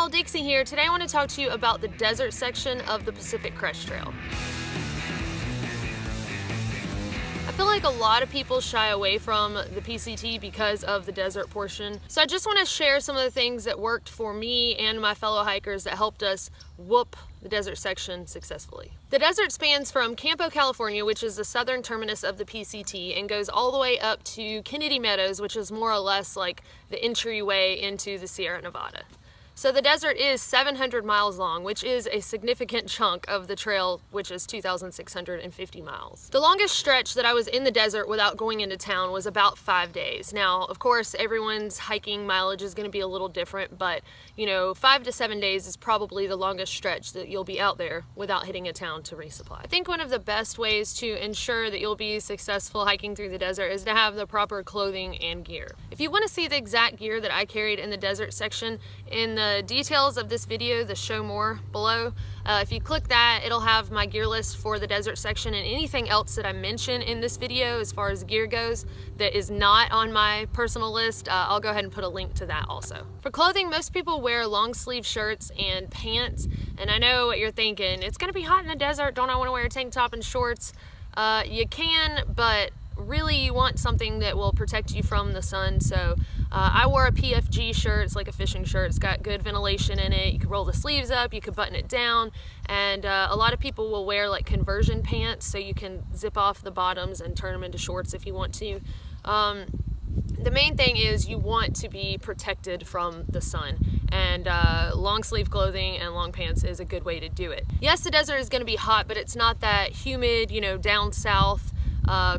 y'all, Dixie here. Today I want to talk to you about the desert section of the Pacific Crest Trail. I feel like a lot of people shy away from the PCT because of the desert portion. So I just want to share some of the things that worked for me and my fellow hikers that helped us whoop the desert section successfully. The desert spans from Campo, California, which is the southern terminus of the PCT, and goes all the way up to Kennedy Meadows, which is more or less like the entryway into the Sierra Nevada. So the desert is 700 miles long, which is a significant chunk of the trail, which is 2,650 miles. The longest stretch that I was in the desert without going into town was about 5 days. Now, of course, everyone's hiking mileage is going to be a little different, but 5 to 7 days is probably the longest stretch that you'll be out there without hitting a town to resupply. I think one of the best ways to ensure that you'll be successful hiking through the desert is to have the proper clothing and gear. If you want to see the exact gear that I carried in the desert section, in the details of this video, the show more below, if you click that, it'll have my gear list for the desert section, and anything else that I mention in this video as far as gear goes that is not on my personal list, I'll go ahead and put a link to that also. For clothing, most people wear long sleeve shirts and pants, and I know what you're thinking, it's gonna be hot in the desert, don't I want to wear a tank top and shorts? You can, but really you want something that will protect you from the sun. So I wore a PFG shirt. It's like a fishing shirt. It's got good ventilation in it. You could roll the sleeves up, you could button it down, and a lot of people will wear like conversion pants, so you can zip off the bottoms and turn them into shorts if you want to. The main thing is you want to be protected from the sun, and long sleeve clothing and long pants is a good way to do it. Yes, the desert is going to be hot, but it's not that humid, down south,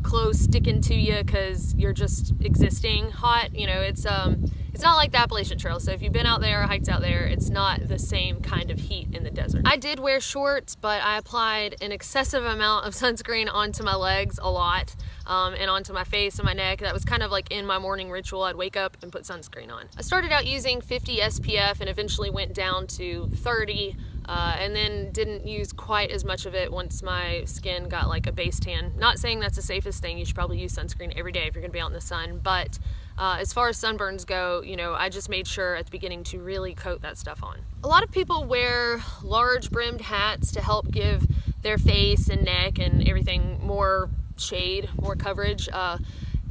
clothes sticking to you because you're just existing hot. It's not like the Appalachian Trail. So if you've been out there or hiked out there, it's not the same kind of heat in the desert. I did wear shorts, but I applied an excessive amount of sunscreen onto my legs a lot, and onto my face and my neck. That was kind of like in my morning ritual. I'd wake up and put sunscreen on. I started out using 50 SPF and eventually went down to 30. And then didn't use quite as much of it once my skin got like a base tan. Not saying that's the safest thing. You should probably use sunscreen every day if you're gonna be out in the sun, but as far as sunburns go, I just made sure at the beginning to really coat that stuff on. A lot of people wear large brimmed hats to help give their face and neck and everything more shade, more coverage.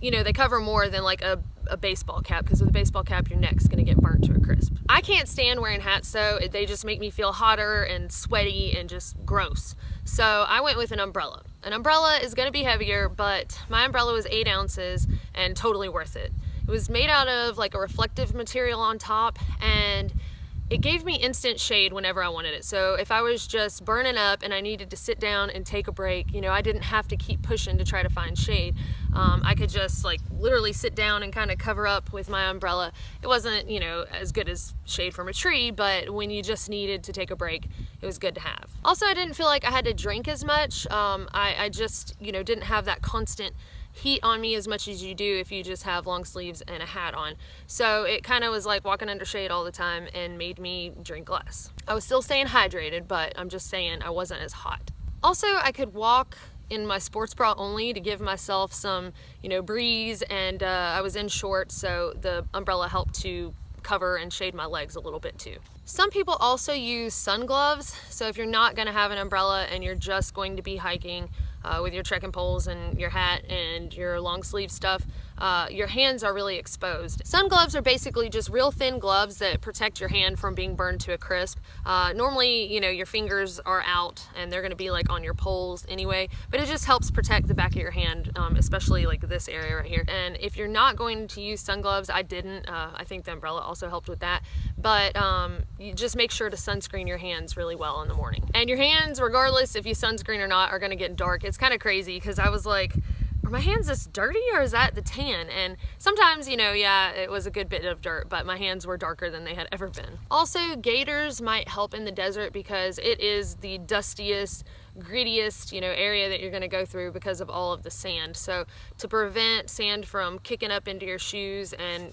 They cover more than like a baseball cap, because with a baseball cap your neck's gonna get burnt to a crisp. I can't stand wearing hats though. They just make me feel hotter and sweaty and just gross. So I went with an umbrella. An umbrella is gonna be heavier, but my umbrella was 8 ounces and totally worth it. It was made out of like a reflective material on top, and it gave me instant shade whenever I wanted it. So if I was just burning up and I needed to sit down and take a break, I didn't have to keep pushing to try to find shade. I could just like literally sit down and kind of cover up with my umbrella. It wasn't, as good as shade from a tree, but when you just needed to take a break, it was good to have. Also, I didn't feel like I had to drink as much. I just, didn't have that constant heat on me as much as you do if you just have long sleeves and a hat on. So it kind of was like walking under shade all the time and made me drink less. I was still staying hydrated, but I'm just saying I wasn't as hot. Also, I could walk in my sports bra only to give myself some, breeze, and I was in shorts, so the umbrella helped to cover and shade my legs a little bit too. Some people also use sun gloves. So if you're not going to have an umbrella and you're just going to be hiking with your trekking poles and your hat and your long sleeve stuff, your hands are really exposed. Sun gloves are basically just real thin gloves that protect your hand from being burned to a crisp. Normally, your fingers are out and they're going to be like on your poles anyway, but it just helps protect the back of your hand, especially like this area right here. And if you're not going to use sun gloves, I didn't. I think the umbrella also helped with that, but you just make sure to sunscreen your hands really well in the morning. And your hands, regardless if you sunscreen or not, are going to get dark. It's kind of crazy because I was like, are my hands this dirty or is that the tan? And sometimes, yeah, it was a good bit of dirt, but my hands were darker than they had ever been. Also, gaiters might help in the desert because it is the dustiest, grittiest, area that you're going to go through because of all of the sand. So to prevent sand from kicking up into your shoes and,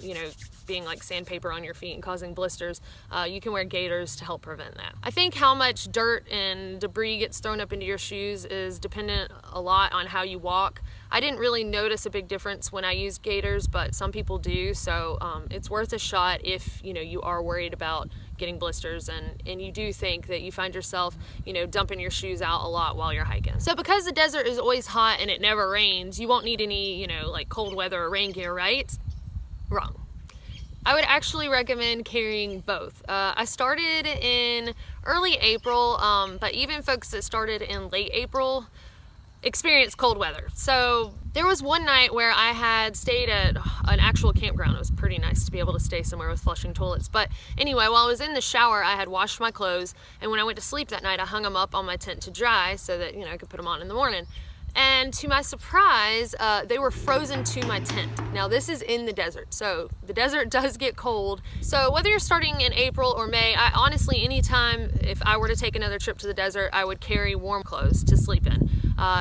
being like sandpaper on your feet and causing blisters, you can wear gaiters to help prevent that. I think how much dirt and debris gets thrown up into your shoes is dependent a lot on how you walk. I didn't really notice a big difference when I used gaiters, but some people do, so it's worth a shot if you are worried about getting blisters, and you do think that you find yourself, you know, dumping your shoes out a lot while you're hiking. So because the desert is always hot and it never rains, you won't need any, you know, like cold weather or rain gear, right? Wrong. I would actually recommend carrying both. I started in early April, but even folks that started in late April experienced cold weather. So there was one night where I had stayed at an actual campground. It was pretty nice to be able to stay somewhere with flushing toilets. But anyway, while I was in the shower, I had washed my clothes, and when I went to sleep that night, I hung them up on my tent to dry so that, you know, I could put them on in the morning. And to my surprise, they were frozen to my tent. Now this is in the desert, so the desert does get cold. So whether you're starting in April or May, I honestly, anytime if I were to take another trip to the desert, I would carry warm clothes to sleep in.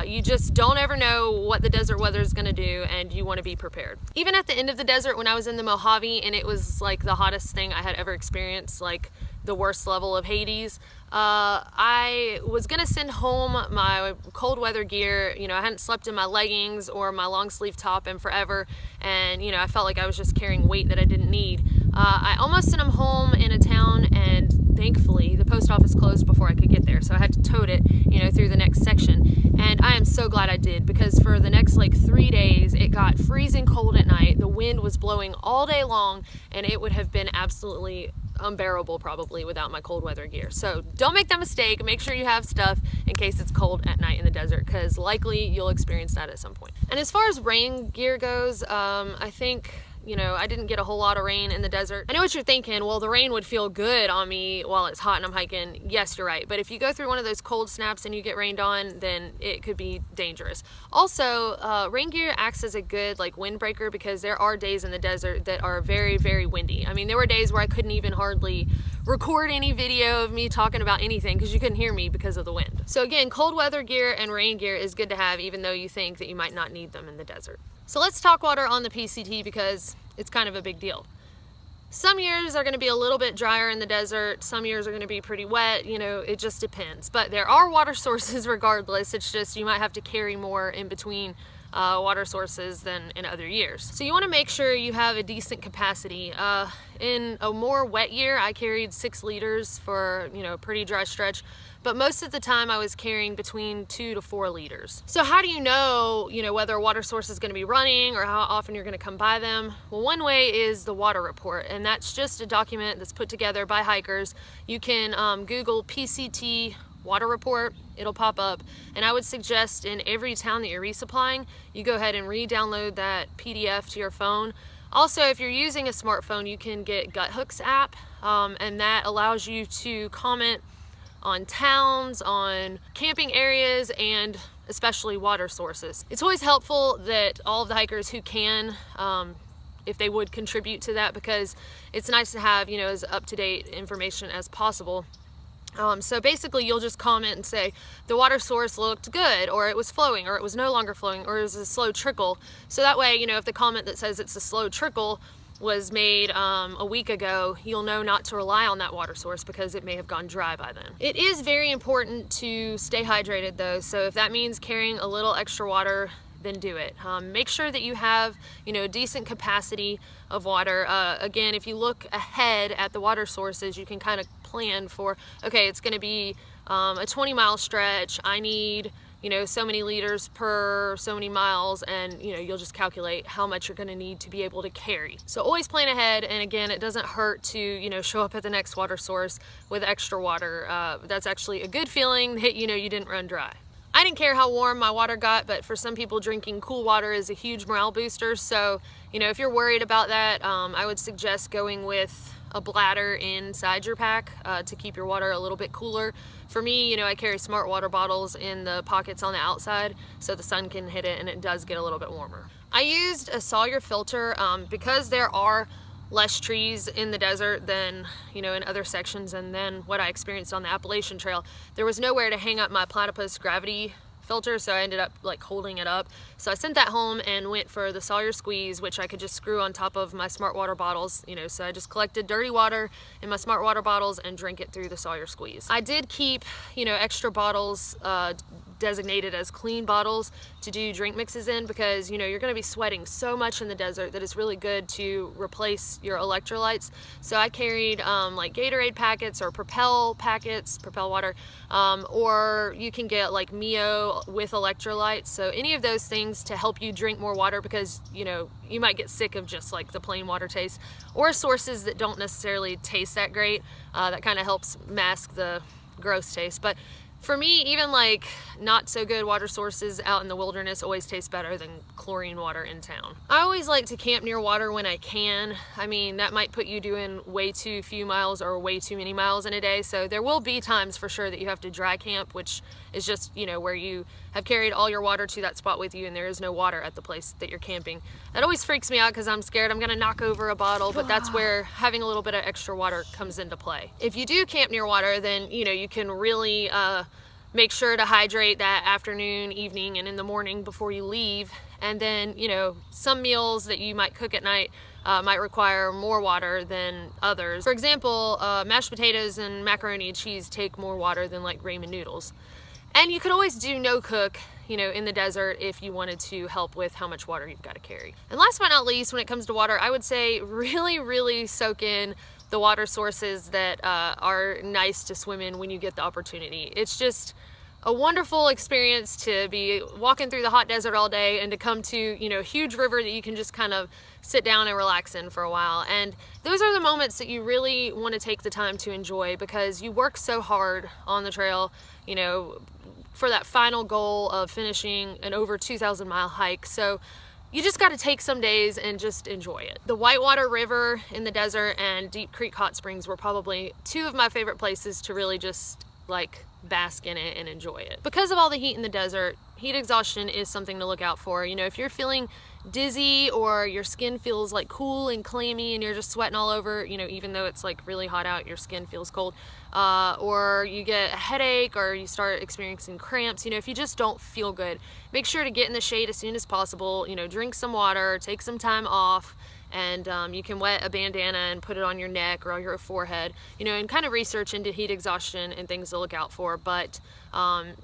You just don't ever know what the desert weather is gonna do, and you wanna be prepared. Even at the end of the desert, when I was in the Mojave and it was like the hottest thing I had ever experienced, like the worst level of Hades, I was gonna send home my cold weather gear. You know, I hadn't slept in my leggings or my long sleeve top in forever, and you know, I felt like I was just carrying weight that I didn't need. I almost sent them home in a town, and thankfully the post office closed before I could get there, so I had to tote it, you know, through the next section. And I am so glad I did, because for the next like 3 days it got freezing cold at night. The wind was blowing all day long, and it would have been absolutely unbearable probably without my cold weather gear. So don't make that mistake. Make sure you have stuff in case it's cold at night in the desert, because likely you'll experience that at some point. And as far as rain gear goes, I think, you know, I didn't get a whole lot of rain in the desert. I know what you're thinking, well, the rain would feel good on me while it's hot and I'm hiking. Yes, you're right. But if you go through one of those cold snaps and you get rained on, then it could be dangerous. Also, rain gear acts as a good like windbreaker, because there are days in the desert that are very, very windy. I mean, there were days where I couldn't even hardly record any video of me talking about anything because you couldn't hear me because of the wind. So again, cold weather gear and rain gear is good to have, even though you think that you might not need them in the desert. So let's talk water on the PCT, because it's kind of a big deal. Some years are going to be a little bit drier in the desert. Some years are going to be pretty wet. You know, it just depends. But there are water sources regardless. It's just you might have to carry more in between water sources than in other years. So you want to make sure you have a decent capacity. In a more wet year, I carried 6 liters for, you know, a pretty dry stretch. But most of the time I was carrying between 2 to 4 liters. So how do you know, whether a water source is going to be running or how often you're going to come by them? Well, one way is the water report, and that's just a document that's put together by hikers. You can Google PCT water report, it'll pop up, and I would suggest in every town that you're resupplying, you go ahead and re-download that PDF to your phone. Also, if you're using a smartphone, you can get GutHook's app, and that allows you to comment on towns, on camping areas, and especially water sources. It's always helpful that all of the hikers who can, if they would contribute to that, because it's nice to have, as up-to-date information as possible. So basically you'll just comment and say the water source looked good, or it was flowing, or it was no longer flowing, or it was a slow trickle. So that way, if the comment that says it's a slow trickle was made a week ago, you'll know not to rely on that water source because it may have gone dry by then. It is very important to stay hydrated though, so if that means carrying a little extra water, then do it. Make sure that you have, a decent capacity of water. Again, if you look ahead at the water sources, you can kind of plan for, okay, it's going to be a 20-mile stretch. I need, so many liters per so many miles, and you'll just calculate how much you're going to need to be able to carry. So always plan ahead, and again, it doesn't hurt to show up at the next water source with extra water. That's actually a good feeling that you didn't run dry. I didn't care how warm my water got, but for some people, drinking cool water is a huge morale booster. So, if you're worried about that, I would suggest going with a bladder inside your pack to keep your water a little bit cooler. For me, I carry smart water bottles in the pockets on the outside so the sun can hit it and it does get a little bit warmer. I used a Sawyer filter because there are less trees in the desert than in other sections, and then what I experienced on the Appalachian Trail, there was nowhere to hang up my platypus gravity filter, so I ended up holding it up. So I sent that home and went for the Sawyer squeeze, which I could just screw on top of my smart water bottles. So I just collected dirty water in my smart water bottles and drank it through the Sawyer squeeze. I did keep extra bottles designated as clean bottles to do drink mixes in, because you know you're going to be sweating so much in the desert that it's really good to replace your electrolytes. So I carried like Gatorade packets or Propel packets, Propel water, or you can get like Mio with electrolytes. So any of those things to help you drink more water, because you know you might get sick of just like the plain water taste, or sources that don't necessarily taste that great. That kind of helps mask the gross taste. But for me, even like not so good water sources out in the wilderness always taste better than chlorine water in town. I always like to camp near water when I can. I mean, that might put you doing way too few miles or way too many miles in a day. So there will be times for sure that you have to dry camp, which is just, you know, where you have carried all your water to that spot with you and there is no water at the place that you're camping. That always freaks me out because I'm scared I'm gonna knock over a bottle, but that's where having a little bit of extra water comes into play. If you do camp near water, then you know you can really make sure to hydrate that afternoon, evening, and in the morning before you leave. And then, you know, some meals that you might cook at night might require more water than others. For example, mashed potatoes and macaroni and cheese take more water than like ramen noodles. And you could always do no cook, you know, in the desert if you wanted to help with how much water you've got to carry. And last but not least, when it comes to water, I would say really soak in the water sources that are nice to swim in when you get the opportunity. It's just a wonderful experience to be walking through the hot desert all day and to come to, you know, a huge river that you can just kind of sit down and relax in for a while. And those are the moments that you really want to take the time to enjoy, because you work so hard on the trail, you know, for that final goal of finishing an over 2,000 mile hike. So you just got to take some days and just enjoy it. The Whitewater River in the desert and Deep Creek Hot Springs were probably two of my favorite places to really just like bask in it and enjoy it. Because of all the heat in the desert, heat exhaustion is something to look out for. You know, if you're feeling dizzy or your skin feels like cool and clammy and you're just sweating all over, you know, even though it's like really hot out, your skin feels cold, or you get a headache or you start experiencing cramps, you know, if you just don't feel good, make sure to get in the shade as soon as possible. You know, drink some water, take some time off, and you can wet a bandana and put it on your neck or on your forehead, you know, and kind of research into heat exhaustion and things to look out for. But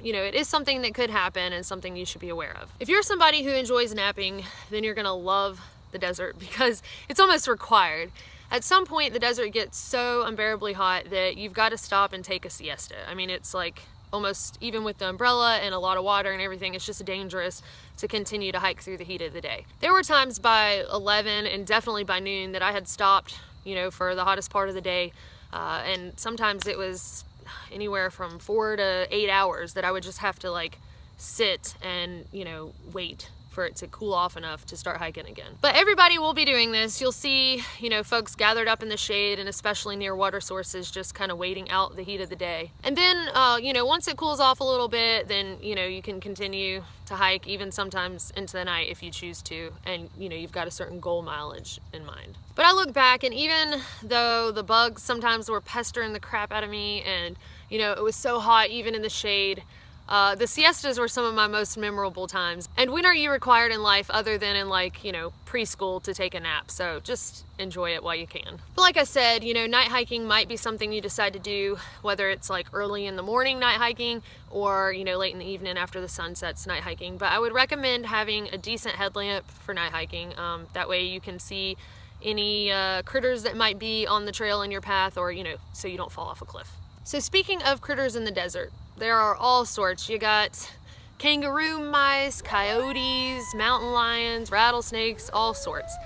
you know, it is something that could happen and something you should be aware of. If you're somebody who enjoys napping, then you're gonna love the desert because it's almost required. At some point, the desert gets so unbearably hot that you've got to stop and take a siesta. I mean, it's like almost, even with the umbrella and a lot of water and everything, it's just dangerous to continue to hike through the heat of the day. There were times by 11 and definitely by noon that I had stopped, you know, for the hottest part of the day, and sometimes it was anywhere from 4 to 8 hours that I would just have to like sit and, you know, wait for it to cool off enough to start hiking again. But everybody will be doing this. You'll see, you know, folks gathered up in the shade and especially near water sources, just kind of waiting out the heat of the day. And then, you know, once it cools off a little bit, then, you know, you can continue to hike even sometimes into the night if you choose to. And, you know, you've got a certain goal mileage in mind. But I look back, and even though the bugs sometimes were pestering the crap out of me and, you know, it was so hot even in the shade, the siestas were some of my most memorable times. And when are you required in life other than in, like, you know, preschool to take a nap? So just enjoy it while you can. But like I said, you know, night hiking might be something you decide to do, whether it's like early in the morning night hiking or, you know, late in the evening after the sun sets night hiking. But I would recommend having a decent headlamp for night hiking. That way you can see any critters that might be on the trail in your path, or, you know, so you don't fall off a cliff. So speaking of critters in the desert, there are all sorts. You got kangaroo mice, coyotes, mountain lions, rattlesnakes, all sorts.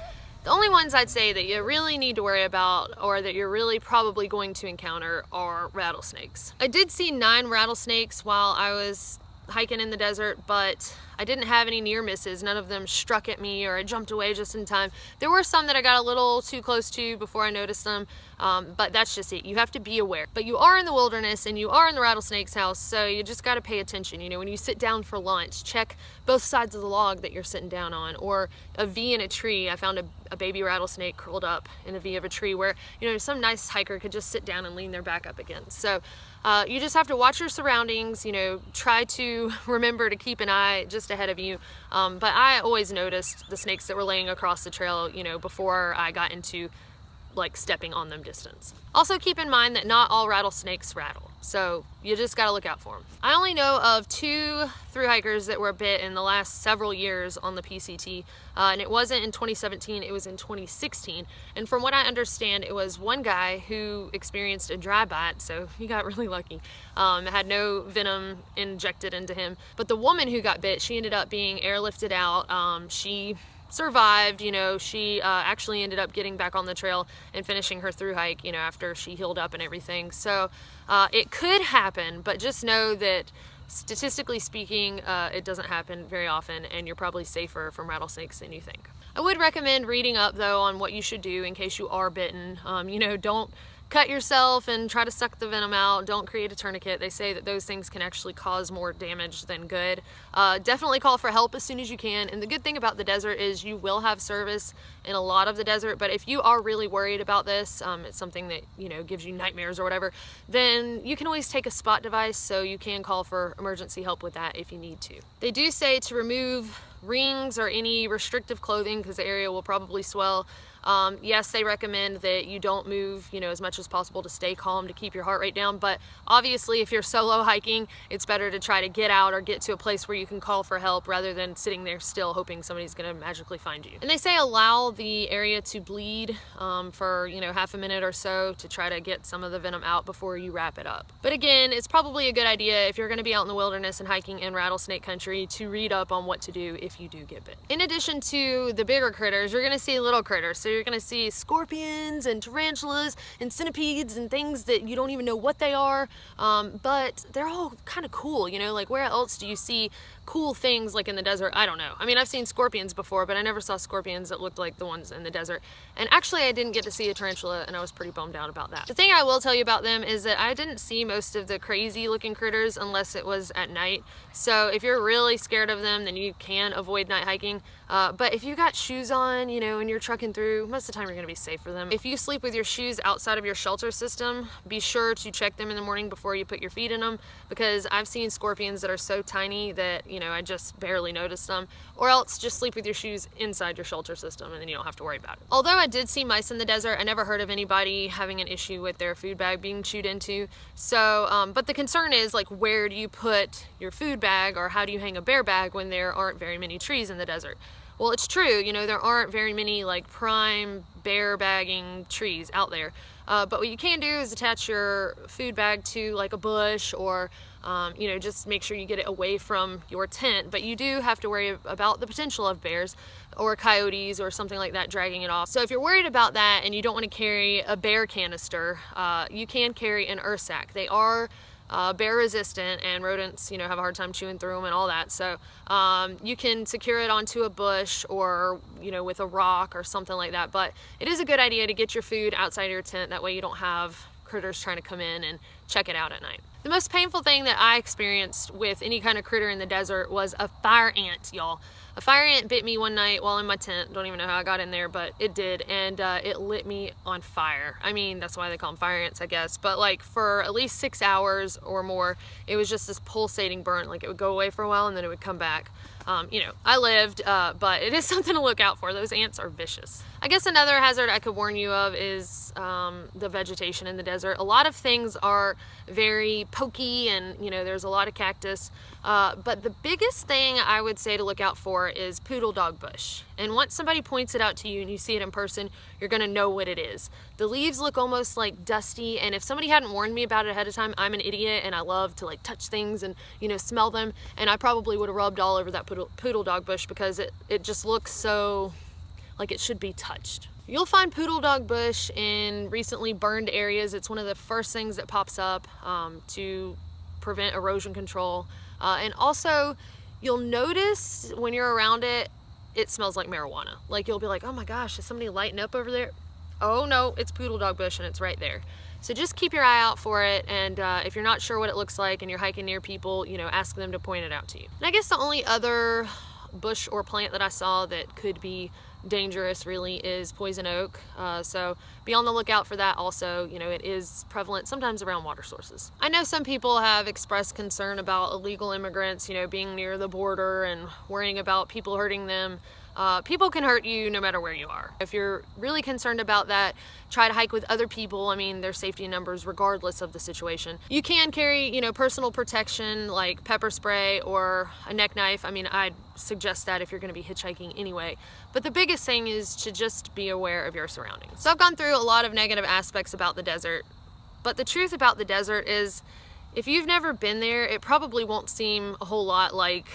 The only ones I'd say that you really need to worry about, or that you're really probably going to encounter, are rattlesnakes. I did see 9 rattlesnakes while I was hiking in the desert, but I didn't have any near misses. None of them struck at me or I jumped away just in time. There were some that I got a little too close to before I noticed them, but that's just it. You have to be aware. But you are in the wilderness and you are in the rattlesnake's house, so you just got to pay attention. You know, when you sit down for lunch, check both sides of the log that you're sitting down on, or a V in a tree. I found a baby rattlesnake curled up in a V of a tree where, you know, some nice hiker could just sit down and lean their back up against. So you just have to watch your surroundings, you know, try to remember to keep an eye just ahead of you. But I always noticed the snakes that were laying across the trail, you know, before I got into like stepping on them distance. Also keep in mind that not all rattlesnakes rattle. So you just gotta look out for them. I only know of 2 thru hikers that were bit in the last several years on the PCT, and it wasn't in 2017, it was in 2016. And from what I understand, it was one guy who experienced a dry bite, so he got really lucky. Had no venom injected into him. But the woman who got bit, she ended up being airlifted out. She survived, you know. She actually ended up getting back on the trail and finishing her thru hike, you know, after she healed up and everything. So it could happen, but just know that statistically speaking, it doesn't happen very often, and you're probably safer from rattlesnakes than you think. I would recommend reading up though on what you should do in case you are bitten. You know, don't cut yourself and try to suck the venom out. Don't create a tourniquet. They say that those things can actually cause more damage than good. Definitely call for help as soon as you can. And the good thing about the desert is you will have service in a lot of the desert, but if you are really worried about this, it's something that, you know, gives you nightmares or whatever, then you can always take a spot device, so you can call for emergency help with that if you need to. They do say to remove rings or any restrictive clothing because the area will probably swell. Yes, they recommend that you don't move, you know, as much as possible to stay calm, to keep your heart rate down. But obviously, if you're solo hiking, it's better to try to get out or get to a place where you can call for help rather than sitting there still hoping somebody's going to magically find you. And they say allow the area to bleed for, you know, half a minute or so to try to get some of the venom out before you wrap it up. But again, it's probably a good idea if you're going to be out in the wilderness and hiking in rattlesnake country to read up on what to do if you do get bit. In addition to the bigger critters, you're going to see little critters. So you're going to see scorpions and tarantulas and centipedes and things that you don't even know what they are, but they're all kind of cool, you know. Like, where else do you see cool things like in the desert? I don't know. I mean, I've seen scorpions before, but I never saw scorpions that looked like the ones in the desert. And actually, I didn't get to see a tarantula, and I was pretty bummed out about that. The thing I will tell you about them is that I didn't see most of the crazy looking critters unless it was at night. So if you're really scared of them, then you can avoid night hiking. But if you got shoes on, you know, and you're trucking through, most of the time you're gonna be safe for them. If you sleep with your shoes outside of your shelter system, be sure to check them in the morning before you put your feet in them, because I've seen scorpions that are so tiny that, you know, I just barely noticed them. Or else just sleep with your shoes inside your shelter system and then you don't have to worry about it. Although I did see mice in the desert, I never heard of anybody having an issue with their food bag being chewed into. So, but the concern is, like, where do you put your food bag, or how do you hang a bear bag when there aren't very many trees in the desert? Well, it's true, you know, there aren't very many like prime bear bagging trees out there. But what you can do is attach your food bag to like a bush, or you know, just make sure you get it away from your tent. But you do have to worry about the potential of bears or coyotes or something like that dragging it off. So if you're worried about that and you don't want to carry a bear canister, you can carry an earth sack. They are bear resistant, and rodents, you know, have a hard time chewing through them and all that. So you can secure it onto a bush, or, you know, with a rock or something like that. But it is a good idea to get your food outside of your tent. That way you don't have critters trying to come in and check it out at night. The most painful thing that I experienced with any kind of critter in the desert was a fire ant, y'all. A fire ant bit me one night while in my tent. Don't even know how I got in there, but it did, and it lit me on fire. I mean, that's why they call them fire ants, I guess. But like for at least 6 hours or more, it was just this pulsating burn. Like, it would go away for a while and then it would come back. You know, I lived, but it is something to look out for. Those ants are vicious. I guess another hazard I could warn you of is the vegetation in the desert. A lot of things are very pokey, and, you know, there's a lot of cactus. But the biggest thing I would say to look out for is poodle dog bush. And once somebody points it out to you and you see it in person, you're gonna know what it is. The leaves look almost like dusty, and if somebody hadn't warned me about it ahead of time, I'm an idiot and I love to like touch things and, you know, smell them, and I probably would have rubbed all over that poodle dog bush because it just looks so like it should be touched. You'll find poodle dog bush in recently burned areas. It's one of the first things that pops up to prevent erosion control. And also, you'll notice when you're around it, it smells like marijuana. Like, you'll be like, oh my gosh, is somebody lighting up over there? Oh no, it's poodle dog bush and it's right there. So just keep your eye out for it, and if you're not sure what it looks like and you're hiking near people, you know, ask them to point it out to you. And I guess the only other bush or plant that I saw that could be dangerous really is poison oak. So be on the lookout for that also. You know, it is prevalent sometimes around water sources. I know some people have expressed concern about illegal immigrants, you know, being near the border and worrying about people hurting them. People can hurt you no matter where you are. If you're really concerned about that, try to hike with other people. I mean, there's safety in numbers regardless of the situation. You can carry, you know, personal protection like pepper spray or a neck knife. I mean, I'd suggest that if you're going to be hitchhiking anyway. But the biggest thing is to just be aware of your surroundings. So I've gone through a lot of negative aspects about the desert, but the truth about the desert is if you've never been there, it probably won't seem a whole lot like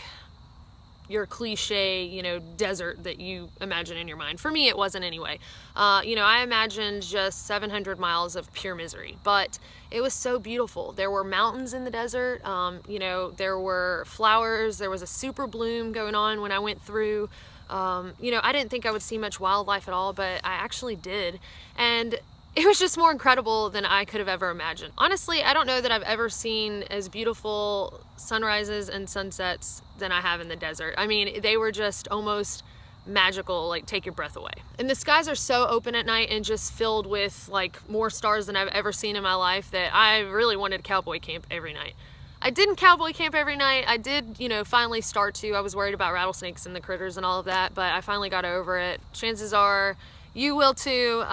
your cliche, you know, desert that you imagine in your mind. For me, it wasn't anyway. You know, I imagined just 700 miles of pure misery, but it was so beautiful. There were mountains in the desert, you know, there were flowers, there was a super bloom going on when I went through. You know, I didn't think I would see much wildlife at all, but I actually did. And it was just more incredible than I could have ever imagined. Honestly, I don't know that I've ever seen as beautiful sunrises and sunsets than I have in the desert. I mean, they were just almost magical, like take your breath away. And the skies are so open at night and just filled with like more stars than I've ever seen in my life that I really wanted to cowboy camp every night. I didn't cowboy camp every night. I did, you know, finally start to. I was worried about rattlesnakes and the critters and all of that, but I finally got over it. Chances are you will too,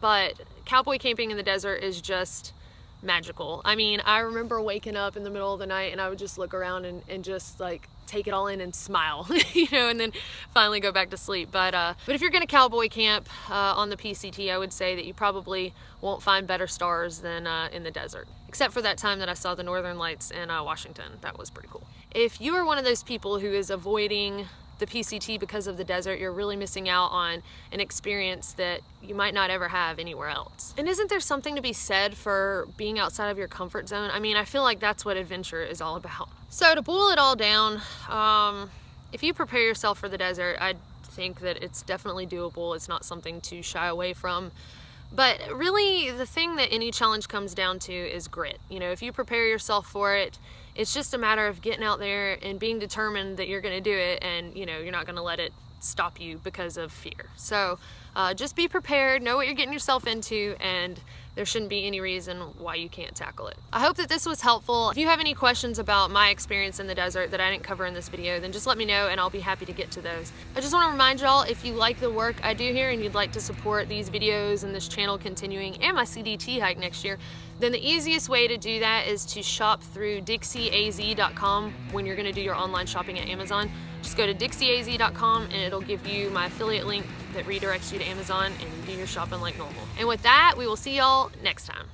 but cowboy camping in the desert is just magical. I mean, I remember waking up in the middle of the night and I would just look around and just like take it all in and smile, you know, and then finally go back to sleep. But if you're gonna cowboy camp on the PCT, I would say that you probably won't find better stars than in the desert. Except for that time that I saw the northern lights in Washington. That was pretty cool. If you are one of those people who is avoiding the PCT because of the desert, you're really missing out on an experience that you might not ever have anywhere else. And isn't there something to be said for being outside of your comfort zone? I mean, I feel like that's what adventure is all about. So to boil it all down, if you prepare yourself for the desert, I think that it's definitely doable. It's not something to shy away from. But really, the thing that any challenge comes down to is grit. You know, if you prepare yourself for it, it's just a matter of getting out there and being determined that you're going to do it, and you know, you're not going to let it stop you because of fear. So just be prepared, know what you're getting yourself into, and there shouldn't be any reason why you can't tackle it. I hope that this was helpful. If you have any questions about my experience in the desert that I didn't cover in this video, then just let me know and I'll be happy to get to those. I just want to remind y'all, if you like the work I do here and you'd like to support these videos and this channel continuing and my CDT hike next year, then the easiest way to do that is to shop through DixieAZ.com when you're going to do your online shopping at Amazon. Just go to DixieAZ.com and it'll give you my affiliate link that redirects you to Amazon, and you do your shopping like normal. And with that, we will see y'all next time.